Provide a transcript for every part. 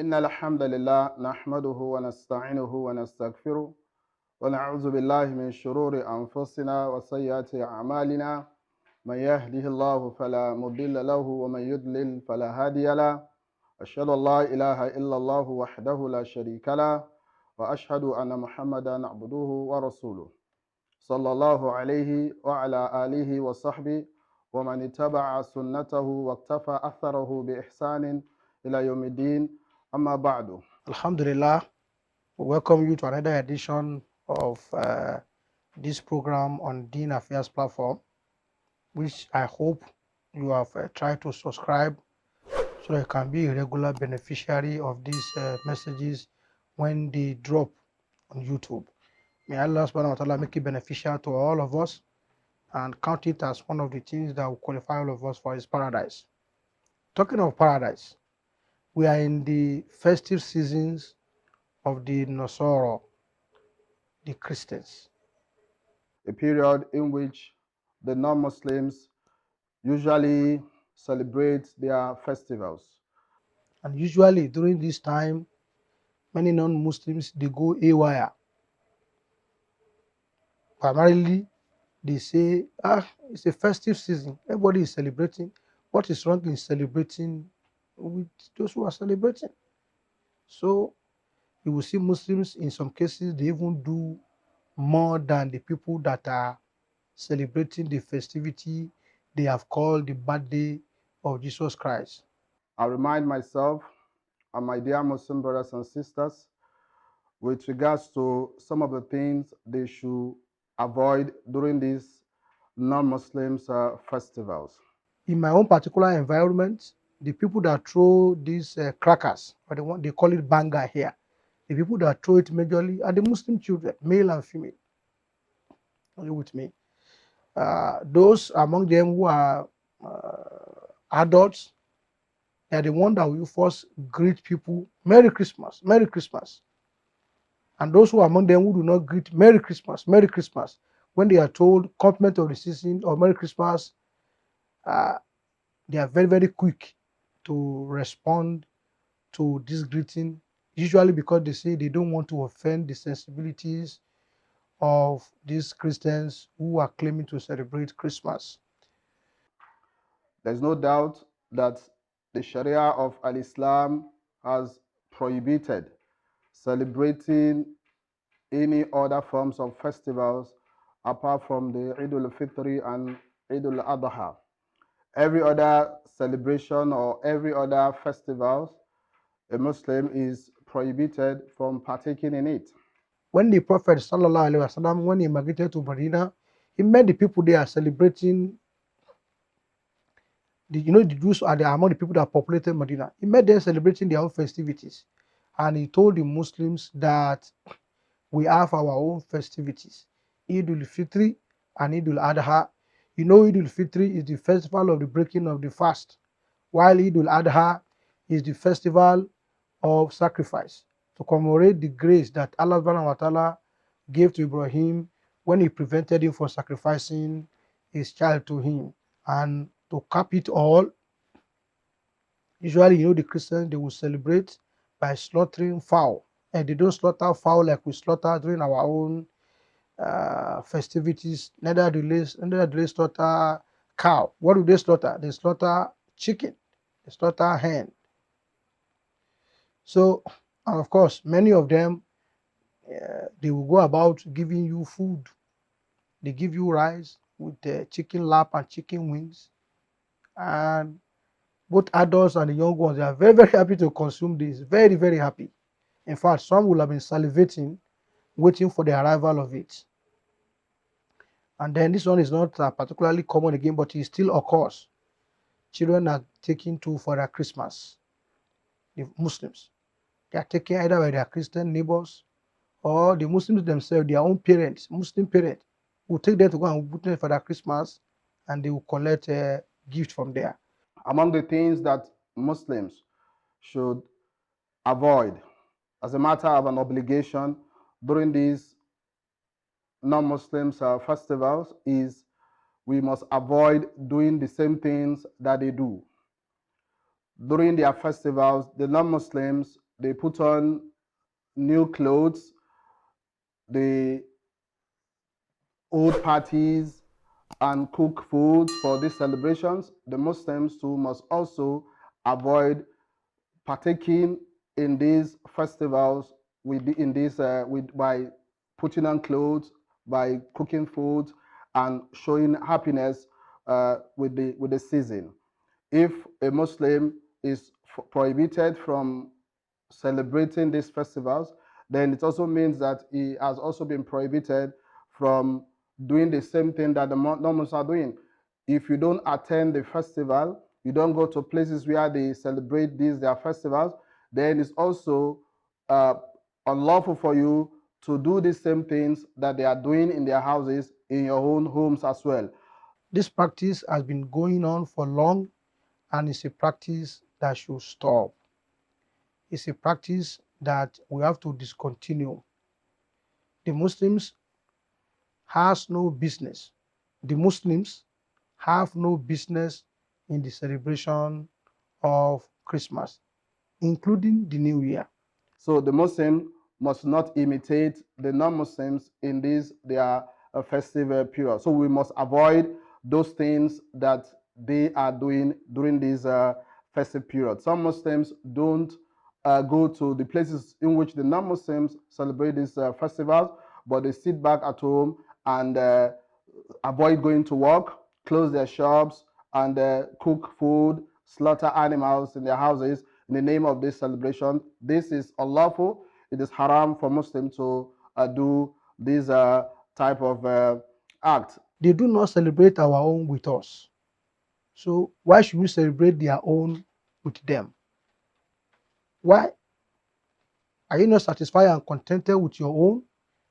إن الحمد لله نحمده ونستعينه ونستغفره ونعوذ بالله من شرور أنفسنا وسيئات أعمالنا من يهده الله فلا مضل له ومن يضلل فلا هادي له أشهد أن لا إله إلا الله وحده لا شريك له وأشهد أن محمدا عبده ورسوله صلى الله عليه وعلى آله وصحبه ومن اتبع سنته واقتفى أثره بإحسان إلى يوم الدين أما بعد. Alhamdulillah, we welcome you to another edition of this program on Deen Affairs platform, which I hope you have tried to subscribe so that you can be a regular beneficiary of these messages when they drop on YouTube. May Allah subhanahu wa ta'ala make it beneficial to all of us and count it as one of the things that will qualify all of us for His paradise. Talking of paradise, we are in the festive seasons of the Nosoro, the Christians. A period in which the non-Muslims usually celebrate their festivals. And usually during this time, many non-Muslims, they go haywire. Primarily, they say, it's a festive season. Everybody is celebrating. What is wrong in celebrating with those who are celebrating? So you will see Muslims, in some cases, they even do more than the people that are celebrating the festivity they have called the birthday of Jesus Christ. I remind myself and my dear Muslim brothers and sisters with regards to some of the things they should avoid during these non-Muslims festivals. In my own particular environment, the people that throw these crackers, or they call it banger here, the people that throw it majorly are the Muslim children, male and female. Are you with me? Those among them who are adults, they are the one that will first greet people, Merry Christmas, Merry Christmas. And those who are among them who do not greet Merry Christmas, Merry Christmas, when they are told compliment of the season or Merry Christmas, they are very, very quick to respond to this greeting, usually because they say they don't want to offend the sensibilities of these Christians who are claiming to celebrate Christmas. There's no doubt that the Sharia of Al-Islam has prohibited celebrating any other forms of festivals apart from the Eid al-Fitr and Eid al-Adha. Every other celebration or every other festival, a Muslim is prohibited from partaking in it. When the Prophet sallallahu alaihi wasallam, when he migrated to Medina, he met the people there celebrating. The Jews are among the people that populated Medina. He met them celebrating their own festivities, and he told the Muslims that we have our own festivities, Eid al-Fitr and Eid al-Adha. Eid al-Fitr is the festival of the breaking of the fast, while Eid al-Adha is the festival of sacrifice to commemorate the grace that Allah subhanahu wa ta'ala gave to Ibrahim when he prevented him from sacrificing his child to him. And to cap it all, usually, the Christians, they will celebrate by slaughtering fowl. And they don't slaughter fowl like we slaughter during our own festivities. Neither do they slaughter cow. What do they slaughter? They slaughter chicken. They slaughter hen. So, and of course, many of them, they will go about giving you food. They give you rice with chicken lap and chicken wings. And both adults and the young ones, they are very, very happy to consume this. Very, very happy. In fact, some will have been salivating, waiting for the arrival of it. And then this one is not particularly common again, but it still occurs. Children are taken to for their Christmas. The Muslims, they are taken either by their Christian neighbors or the Muslims themselves, their own parents, Muslim parents, will take them to go and put them for their Christmas, and they will collect a gift from there. Among the things that Muslims should avoid as a matter of an obligation during these non-Muslims festivals is we must avoid doing the same things that they do. During their festivals, the non-Muslims they put on new clothes, they hold parties and cook food for these celebrations. The Muslims too must also avoid partaking in these festivals by putting on clothes, by cooking food, and showing happiness with the season. If a Muslim is prohibited from celebrating these festivals, then it also means that he has also been prohibited from doing the same thing that the non-Muslims are doing. If you don't attend the festival, you don't go to places where they celebrate their festivals, then it's also uh, unlawful for you to do the same things that they are doing in their houses, in your own homes as well. This practice has been going on for long, and it's a practice that should stop. It's a practice that we have to discontinue. The Muslims has no business. The Muslims have no business in the celebration of Christmas, including the New Year. So the Muslim must not imitate the non-Muslims in this their festive period. So we must avoid those things that they are doing during this festive period. Some Muslims don't go to the places in which the non-Muslims celebrate these festivals, but they sit back at home and avoid going to work, close their shops, and cook food, slaughter animals in their houses in the name of this celebration. This is unlawful. It is haram for Muslims to do this type of act. They do not celebrate our own with us. So why should we celebrate their own with them? Why are you not satisfied and contented with your own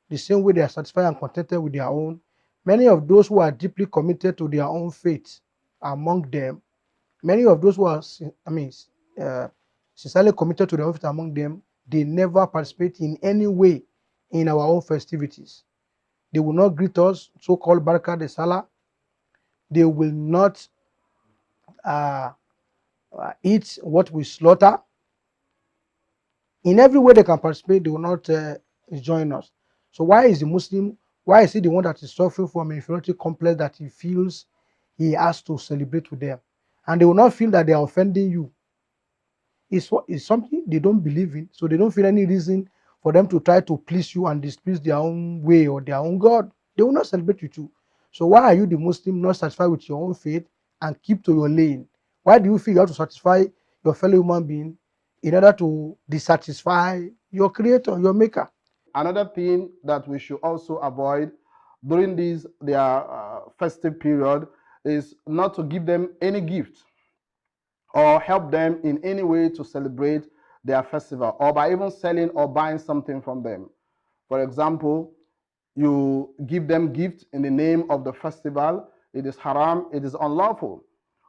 the same way they are satisfied and contented with their own? Many of those who are deeply committed to their own faith among them, many of those who are, uh, sincerely committed to their own faith among them, they never participate in any way in our own festivities. They will not greet us, so-called Baraka de Salah. They will not uh, eat what we slaughter. In every way they can participate, they will not join us. So why is the Muslim, why is he the one that is suffering from inferiority complex that he feels he has to celebrate with them? And they will not feel that they are offending you. It's something they don't believe in, so they don't feel any reason for them to try to please you and displease their own way or their own God. They will not celebrate with you. So why are you, the Muslim, not satisfied with your own faith and keep to your lane? Why do you feel you have to satisfy your fellow human being in order to dissatisfy your creator, your maker? Another thing that we should also avoid during their festive period is not to give them any gift or help them in any way to celebrate their festival, or by even selling or buying something from them. For example, you give them gifts in the name of the festival, it is haram, it is unlawful.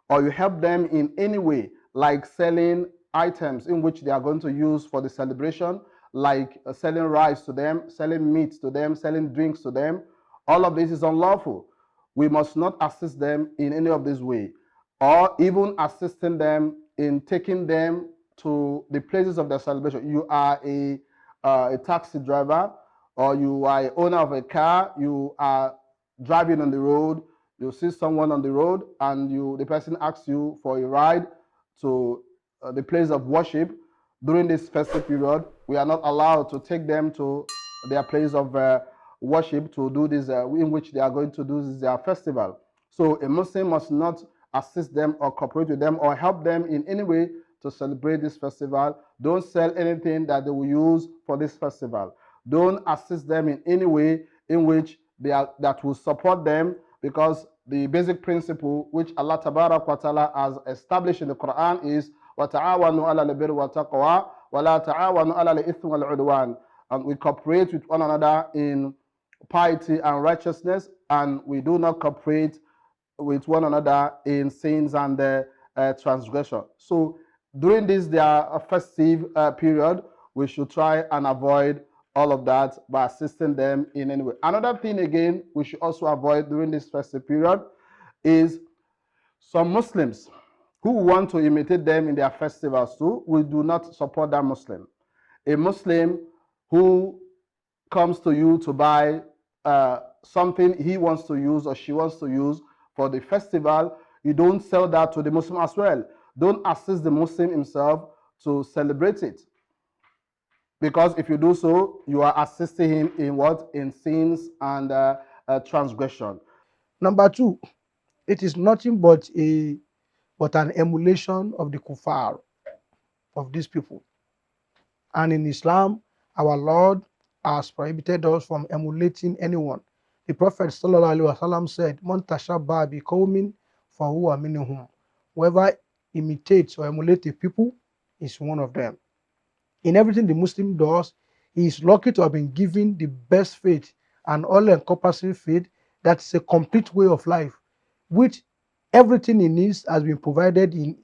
Or you help them in any way, like selling items in which they are going to use for the celebration, like selling rice to them, selling meat to them, selling drinks to them. All of this is unlawful. We must not assist them in any of this way, or even assisting them in taking them to the places of their celebration. You are a taxi driver, or you are a owner of a car, you are driving on the road, you see someone on the road, and the person asks you for a ride to the place of worship. During this festive period, we are not allowed to take them to their place of worship to do this, in which they are going to do this, their festival. So a Muslim must not assist them or cooperate with them or help them in any way to celebrate this festival. Don't sell anything that they will use for this festival. Don't assist them in any way in which that will support them, because the basic principle which Allah Tabarak wa Ta'ala has established in the Quran is وَتَعَاوَنُوا عَلَى الْبِرِّ وَالتَّقْوَى وَلَا تَعَاوَنُوا عَلَى الْإِثْمِ وَالْعُدْوَانِ. And we cooperate with one another in piety and righteousness, and we do not cooperate with one another in sins and transgression. So during this their festive period, we should try and avoid all of that by assisting them in any way. Another thing again we should also avoid during this festive period is some Muslims who want to imitate them in their festivals too. We do not support that Muslim. a Muslim who comes to you to buy something he wants to use or she wants to use for the festival, you don't sell that to the Muslim as well. Don't assist the Muslim himself to celebrate it. Because if you do so, you are assisting him in what? In sins and transgression. Number two, it is nothing but an emulation of the kuffar of these people. And in Islam, our Lord has prohibited us from emulating anyone. The Prophet ﷺ said, "Man tashabbaha bi qawmin fahuwa minhum." Whoever imitates or emulates a people is one of them. In everything the Muslim does, he is lucky to have been given the best faith, an all-encompassing faith that is a complete way of life, which everything he needs has been provided in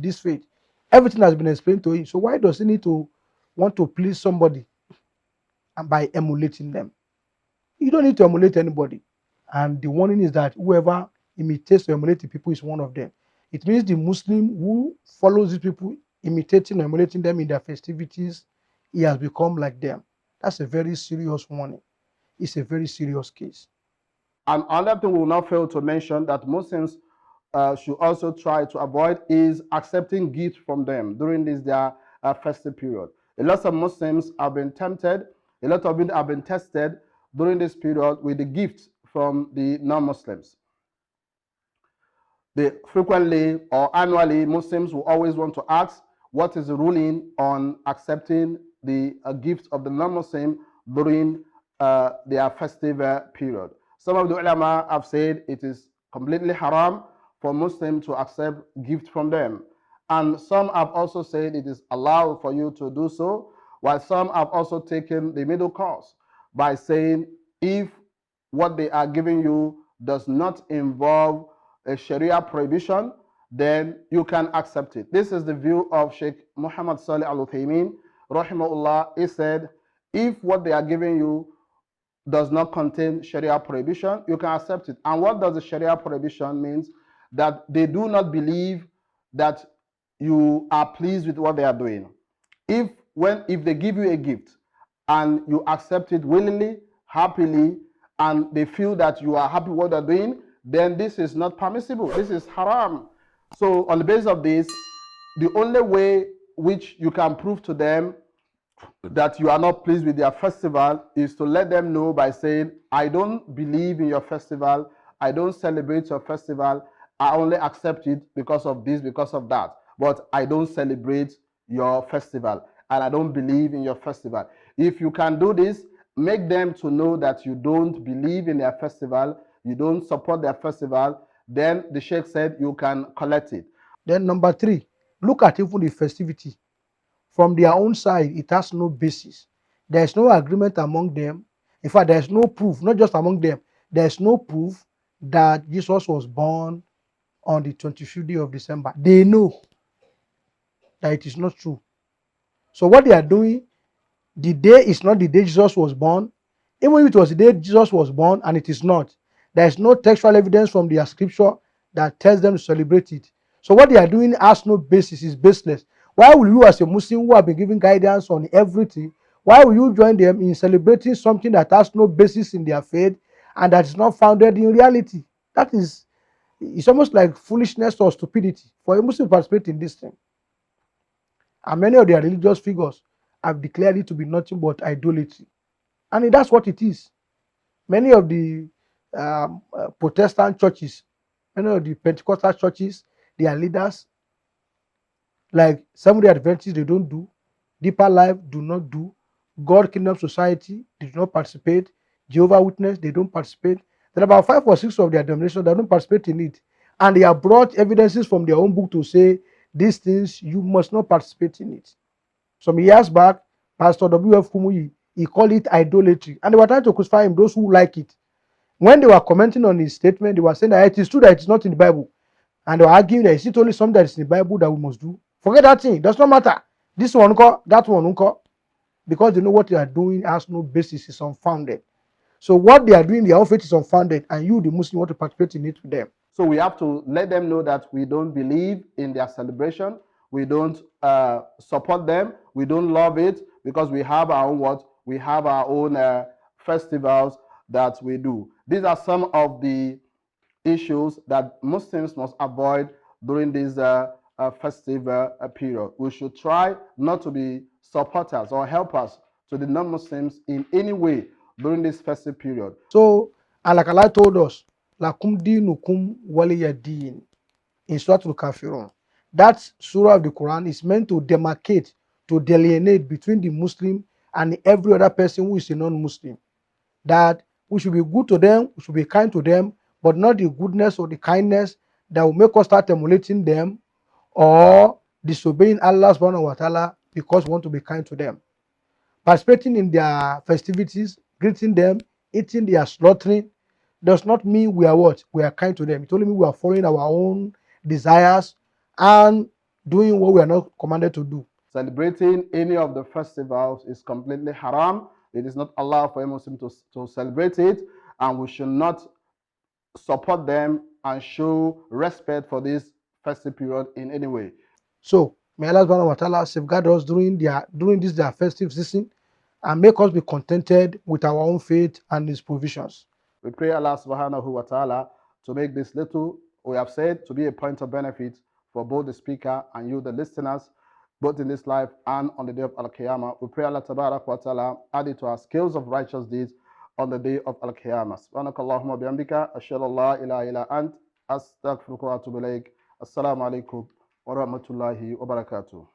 this faith. Everything has been explained to him. So why does he need to want to please somebody and by emulating them? You don't need to emulate anybody. And the warning is that whoever imitates or emulates the people is one of them. It means the Muslim who follows these people, imitating or emulating them in their festivities, he has become like them. That's a very serious warning. It's a very serious case. And another thing we will not fail to mention that Muslims should also try to avoid is accepting gifts from them during this their festive period. A lot of Muslims have been tempted, a lot of them have been tested during this period with the gifts from the non-Muslims. Frequently or annually, Muslims will always want to ask, what is the ruling on accepting the gift of the non-Muslim during their festive period? Some of the ulama have said it is completely haram for Muslims to accept gift from them. And some have also said it is allowed for you to do so, while some have also taken the middle course by saying if what they are giving you does not involve a Sharia prohibition, then you can accept it. This is the view of Sheikh Muhammad Salih Al-Uthaymeen, rahimahullah. He said, if what they are giving you does not contain Sharia prohibition, you can accept it. And what does the Sharia prohibition means? That they do not believe that you are pleased with what they are doing. If they give you a gift and you accept it willingly, happily, and they feel that you are happy with what they're doing, then this is not permissible. This is haram. So on the basis of this, the only way which you can prove to them that you are not pleased with their festival is to let them know by saying, I don't believe in your festival, I don't celebrate your festival, I only accept it because of this, because of that, but I don't celebrate your festival and I don't believe in your festival. If you can do this, make them to know that you don't believe in their festival, you don't support their festival, then the Sheikh said you can collect it. Then number three, look at even the festivity. From their own side, it has no basis. There is no agreement among them. In fact, there is no proof, not just among them, there is no proof that Jesus was born on the 25th day of December. They know that it is not true. So what they are doing, the day is not the day Jesus was born. Even if it was the day Jesus was born and it is not, there is no textual evidence from their scripture that tells them to celebrate it. So what they are doing has no basis, is baseless. Why will you, as a Muslim who have been given guidance on everything, why will you join them in celebrating something that has no basis in their faith and that is not founded in reality? That is, it's almost like foolishness or stupidity for a Muslim to participate in this thing. And many of their religious figures have declared it to be nothing but idolatry. And that's what it is. Many of the Protestant churches, many of the Pentecostal churches, their leaders, like Seventh-day Adventists, they don't do. Deeper Life do not do. God Kingdom Society, they do not participate. Jehovah Witness, they don't participate. There are about 5 or 6 of their denominations that don't participate in it. And they have brought evidences from their own book to say, these things, you must not participate in it. Some years back, Pastor W.F. Kumuyi, he called it idolatry. And they were trying to crucify him, those who like it. When they were commenting on his statement, they were saying that it is true that it is not in the Bible. And they were arguing that is it only something that is in the Bible that we must do? Forget that thing. It does not matter. This one, that one, because they know what they are doing has no basis, is unfounded. So what they are doing, their own faith is unfounded, and you, the Muslim, want to participate in it with them. So we have to let them know that we don't believe in their celebration, we don't support them, we don't love it, because we have our own what? We have our own festivals that we do. These are some of the issues that Muslims must avoid during this festive period. We should try not to be supporters or helpers to the non-Muslims in any way during this festive period. So, and like Allah told us, lakum dinukum waliyadin in Surah Al-Kafirun. That surah of the Quran is meant to demarcate, to delineate between the Muslim and every other person who is a non-Muslim. That we should be good to them, we should be kind to them, but not the goodness or the kindness that will make us start emulating them or disobeying Allah subhanahu wa ta'ala because we want to be kind to them. Participating in their festivities, greeting them, eating their slaughtering, does not mean we are what? We are kind to them. It only means we are following our own desires and doing what we are not commanded to do. Celebrating any of the festivals is completely haram. It is not allowed for a Muslim to celebrate it, and we should not support them and show respect for this festive period in any way. So may Allah subhanahu wa ta'ala safeguard us during this their festive season and make us be contented with our own faith and his provisions. We pray Allah subhanahu wa ta'ala to make this little we have said to be a point of benefit for both the speaker and you, the listeners, both in this life and on the day of Al-Qiyamah. We pray Allah tabarak wa ta'ala add it to our skills of righteous deeds on the day of Al-Qiyamah. Subhanakallahumma bihamdika, ashhadu an la ilaha illa ant, astaghfiruka wa atubu ilaik. Assalamu alaikum wa rahmatullahi wa barakatuh.